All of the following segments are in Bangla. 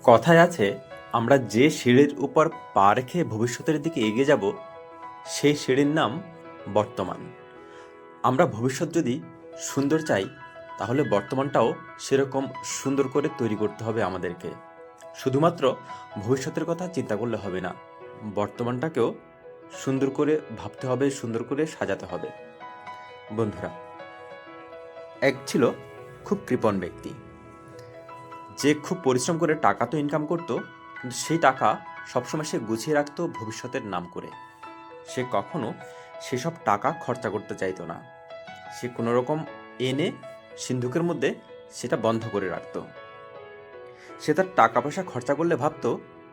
কথায় আছে, আমরা যে সিঁড়ির উপর পা রেখে ভবিষ্যতের দিকে এগিয়ে যাব সেই সিঁড়ির নাম বর্তমান। আমরা ভবিষ্যৎ যদি সুন্দর চাই তাহলে বর্তমানটাও সেরকম সুন্দর করে তৈরি করতে হবে আমাদেরকে। শুধুমাত্র ভবিষ্যতের কথা চিন্তা করলে হবে না, বর্তমানটাকেও সুন্দর করে ভাবতে হবে, সুন্দর করে সাজাতে হবে। বন্ধুরা, এক ছিল খুব কৃপণ ব্যক্তি, যে খুব পরিশ্রম করে টাকা তো ইনকাম করতো, কিন্তু সেই টাকা সবসময় সে গুছিয়ে রাখতো ভবিষ্যতের নাম করে। সে কখনো সেসব টাকা খরচা করতে চাইতো না। সে কোনো রকম এনে সিন্ধুকের মধ্যে সেটা বন্ধ করে রাখতো। সে তার টাকা পয়সা খরচা করলে ভাবতো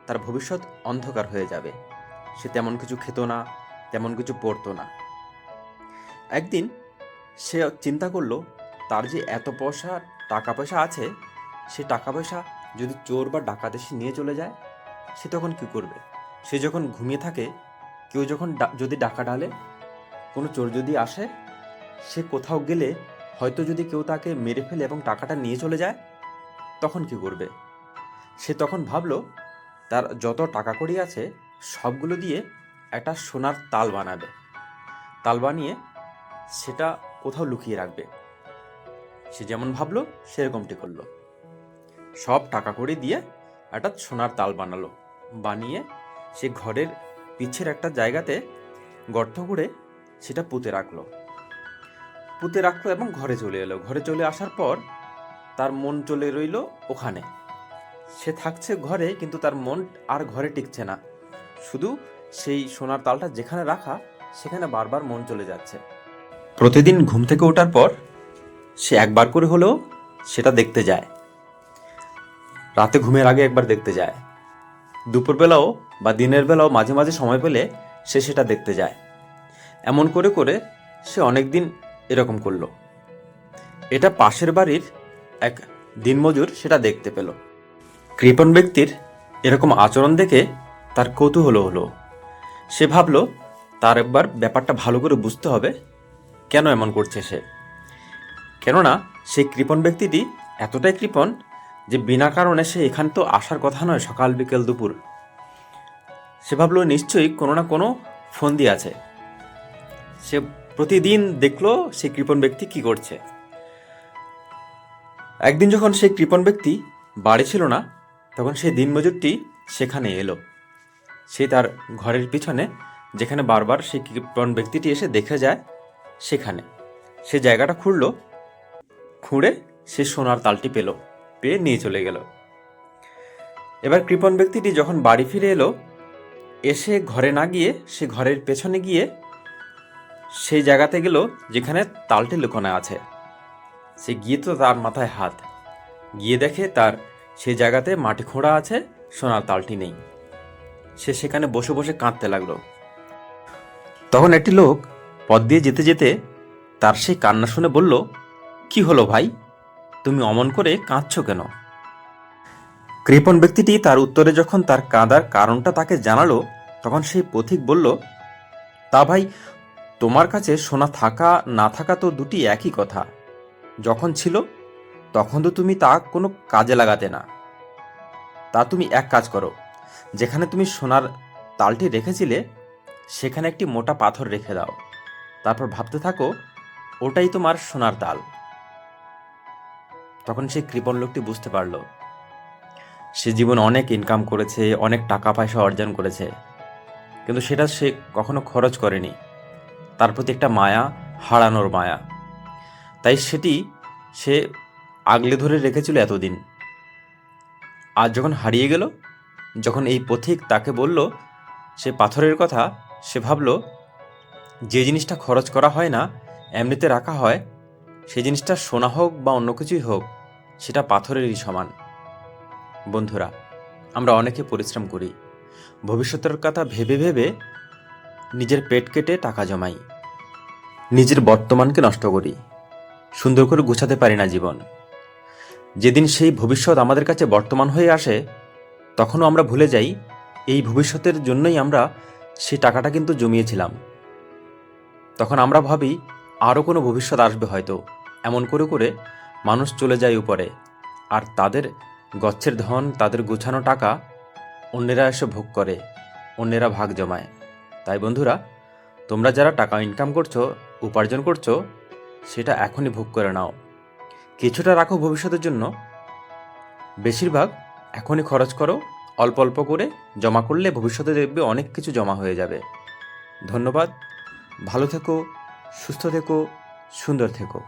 তার ভবিষ্যৎ অন্ধকার হয়ে যাবে। সে তেমন কিছু খেত না, তেমন কিছু পড়তো না। একদিন সে চিন্তা করলো, তার যে এত টাকা পয়সা আছে, সে টাকা পয়সা যদি চোর বা ডাকাত এসে নিয়ে চলে যায়, সে তখন কী করবে? সে যখন ঘুমিয়ে থাকে, কেউ যখন যদি ডাকা ডালে, কোনো চোর যদি আসে, সে কোথাও গেলে হয়তো যদি কেউ তাকে মেরে ফেলে এবং টাকাটা নিয়ে চলে যায়, তখন কী করবে? সে তখন ভাবলো, তার যত টাকা কড়ি আছে সবগুলো দিয়ে একটা সোনার তাল বানাবে। তাল বানিয়ে সেটা কোথাও লুকিয়ে রাখবে। সে যেমন ভাবলো সেরকমটি করলো। সব টাকা কড়ি দিয়ে একটা সোনার তাল বানালো। বানিয়ে সে ঘরের পিছের একটা জায়গাতে গর্ত করে সেটা পুঁতে রাখলো এবং ঘরে চলে এলো। ঘরে চলে আসার পর তার মন চলে রইল ওখানে। সে থাকছে ঘরে, কিন্তু তার মন আর ঘরে টিকছে না। শুধু সেই সোনার তালটা যেখানে রাখা, সেখানে বারবার মন চলে যাচ্ছে। প্রতিদিন ঘুম থেকে ওঠার পর সে একবার করে হলেও সেটা দেখতে যায়। রাতে ঘুমের আগে একবার দেখতে যায়, দুপুরবেলাও বা দিনের বেলাও মাঝে মাঝে সময় পেলে সে সেটা দেখতে যায়। এমন করে করে সে অনেক দিন এরকম করলো। এটা পাশের বাড়ির এক দিনমজুর সেটা দেখতে পেল। কৃপণ ব্যক্তির এরকম আচরণ দেখে তার কৌতূহল হলো। সে ভাবলো, তার একবার ব্যাপারটা ভালো করে বুঝতে হবে, কেন এমন করছে সে। কেননা সেই কৃপণ ব্যক্তিটি এতটাই কৃপণ যে বিনা কারণে সে এখান তো আসার কথা নয়, সকাল বিকেল দুপুর। সে ভাবলো নিশ্চয়ই কোনো না কোনো ফন্দি আছে। সে প্রতিদিন দেখলো সেই কৃপণ ব্যক্তি কি করছে। একদিন যখন সেই কৃপণ ব্যক্তি বাড়ি ছিল না, তখন সেই দিনমজুরটি সেখানে এলো। সে তার ঘরের পিছনে, যেখানে বারবার সেই কৃপণ ব্যক্তিটি এসে দেখে যায়, সেখানে সে জায়গাটা খুঁড়ে সে সোনার তালটি পেয়ে নিয়ে চলে গেল। এবার কৃপণ ব্যক্তিটি যখন বাড়ি ফিরে এলো, এসে ঘরে না গিয়ে সে ঘরের পেছনে গিয়ে সেই জায়গাতে গেল যেখানে তালটি লুকোনো আছে। সে গিয়ে তো তার মাথায় হাত, গিয়ে দেখে তার সেই জায়গাতে মাটি খোঁড়া আছে, সোনার তালটি নেই। সে সেখানে বসে বসে কাঁদতে লাগলো। তখন একটি লোক পথ দিয়ে যেতে যেতে তার সেই কান্না শুনে বলল, কি হলো ভাই, তুমি অমন করে কাঁদছো কেন? কৃপণ ব্যক্তিটি তার উত্তরে যখন তার কাঁদার কারণটা তাকে জানালো, তখন সেই পথিক বলল, তা ভাই, তোমার কাছে সোনা থাকা না থাকা তো দুটি একই কথা। যখন ছিল তখন তো তুমি তা কোনো কাজে লাগাতে না। তা তুমি এক কাজ করো, যেখানে তুমি সোনার তালটি রেখেছিলে সেখানে একটি মোটা পাথর রেখে দাও। তারপর ভাবতে থাকো ওটাই তোমার সোনার তাল। তখন সেই কৃপণ লোকটি বুঝতে পারল, সে জীবন অনেক ইনকাম করেছে, অনেক টাকা পয়সা অর্জন করেছে, কিন্তু সেটা সে কখনো খরচ করেনি। তার প্রতি একটা মায়া, হারানোর মায়া, তাই সেটি সে আগলে ধরে রেখেছিল এতদিন। আজ যখন হারিয়ে গেল, যখন এই পথিক তাকে বলল সে পাথরের কথা, সে ভাবল, যে জিনিসটা খরচ করা হয় না, এমনিতে রাখা হয়, সেই জিনিসটা সোনা হোক বা অন্য কিছুই হোক, সেটা পাথরেরই সমান। বন্ধুরা, আমরা অনেকে পরিশ্রম করি, ভবিষ্যতের কথা ভেবে ভেবে নিজের পেট কেটে টাকা জমাই, নিজের বর্তমানকে নষ্ট করি, সুন্দর করে গুছাতে পারি না জীবন। যেদিন সেই ভবিষ্যৎ আমাদের কাছে বর্তমান হয়ে আসে, তখনও আমরা ভুলে যাই এই ভবিষ্যতের জন্যই আমরা সেই টাকাটা কিন্তু জমিয়েছিলাম। তখন আমরা ভাবি আরও কোনো ভবিষ্যৎ আসবে হয়তো। এমন করে করে মানুষ চলে যায় উপরে, আর তাদের গচ্ছের ধন, তাদের গোছানো টাকা অন্যেরা এসে ভোগ করে, অন্যেরা ভাগ জমায়। তাই বন্ধুরা, তোমরা যারা টাকা ইনকাম করছো, উপার্জন করছো, সেটা এখনই ভোগ করে নাও। কিছুটা রাখো ভবিষ্যতের জন্য, বেশিরভাগ এখনই খরচ করো। অল্প অল্প করে জমা করলে ভবিষ্যতে দেখবে অনেক কিছু জমা হয়ে যাবে। ধন্যবাদ। ভালো থেকো, সুস্থ থেকো, সুন্দর থেকো।